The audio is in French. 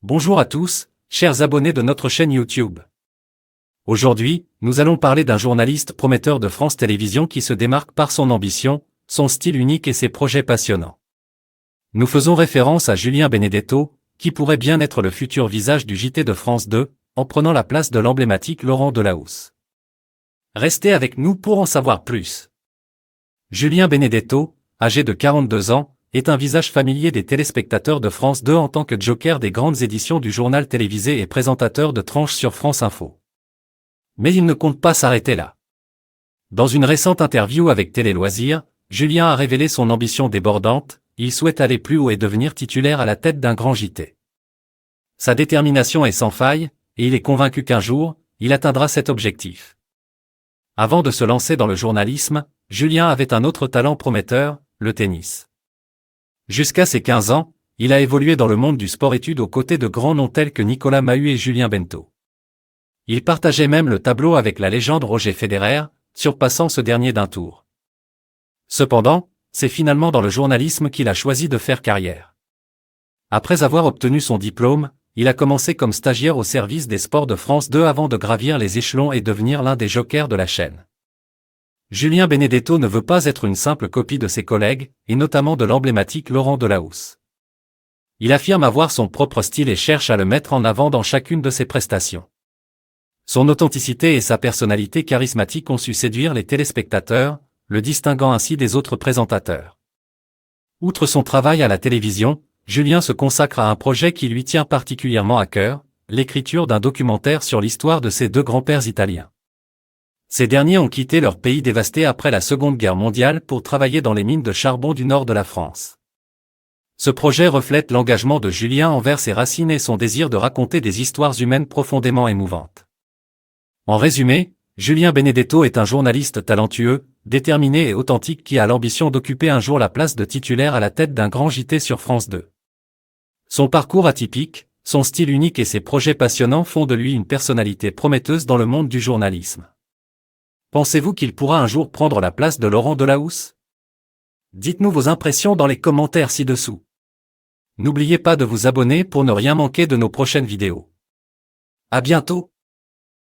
Bonjour à tous, chers abonnés de notre chaîne YouTube. Aujourd'hui, nous allons parler d'un journaliste prometteur de France Télévisions qui se démarque par son ambition, son style unique et ses projets passionnants. Nous faisons référence à Julien Benedetto, qui pourrait bien être le futur visage du JT de France 2, en prenant la place de l'emblématique Laurent Delahousse. Restez avec nous pour en savoir plus. Julien Benedetto, âgé de 42 ans, est un visage familier des téléspectateurs de France 2 en tant que joker des grandes éditions du journal télévisé et présentateur de tranches sur France Info. Mais il ne compte pas s'arrêter là. Dans une récente interview avec Télé Loisirs, Julien a révélé son ambition débordante, il souhaite aller plus haut et devenir titulaire à la tête d'un grand JT. Sa détermination est sans faille, et il est convaincu qu'un jour, il atteindra cet objectif. Avant de se lancer dans le journalisme, Julien avait un autre talent prometteur, le tennis. Jusqu'à ses 15 ans, il a évolué dans le monde du sport-études aux côtés de grands noms tels que Nicolas Mahut et Julien Bento. Il partageait même le tableau avec la légende Roger Federer, surpassant ce dernier d'un tour. Cependant, c'est finalement dans le journalisme qu'il a choisi de faire carrière. Après avoir obtenu son diplôme, il a commencé comme stagiaire au service des sports de France 2 avant de gravir les échelons et devenir l'un des jokers de la chaîne. Julien Benedetto ne veut pas être une simple copie de ses collègues, et notamment de l'emblématique Laurent Delahousse. Il affirme avoir son propre style et cherche à le mettre en avant dans chacune de ses prestations. Son authenticité et sa personnalité charismatique ont su séduire les téléspectateurs, le distinguant ainsi des autres présentateurs. Outre son travail à la télévision, Julien se consacre à un projet qui lui tient particulièrement à cœur, l'écriture d'un documentaire sur l'histoire de ses deux grands-pères italiens. Ces derniers ont quitté leur pays dévasté après la Seconde Guerre mondiale pour travailler dans les mines de charbon du nord de la France. Ce projet reflète l'engagement de Julien envers ses racines et son désir de raconter des histoires humaines profondément émouvantes. En résumé, Julien Benedetto est un journaliste talentueux, déterminé et authentique qui a l'ambition d'occuper un jour la place de titulaire à la tête d'un grand JT sur France 2. Son parcours atypique, son style unique et ses projets passionnants font de lui une personnalité prometteuse dans le monde du journalisme. Pensez-vous qu'il pourra un jour prendre la place de Laurent Delahousse? Dites-nous vos impressions dans les commentaires ci-dessous. N'oubliez pas de vous abonner pour ne rien manquer de nos prochaines vidéos. À bientôt!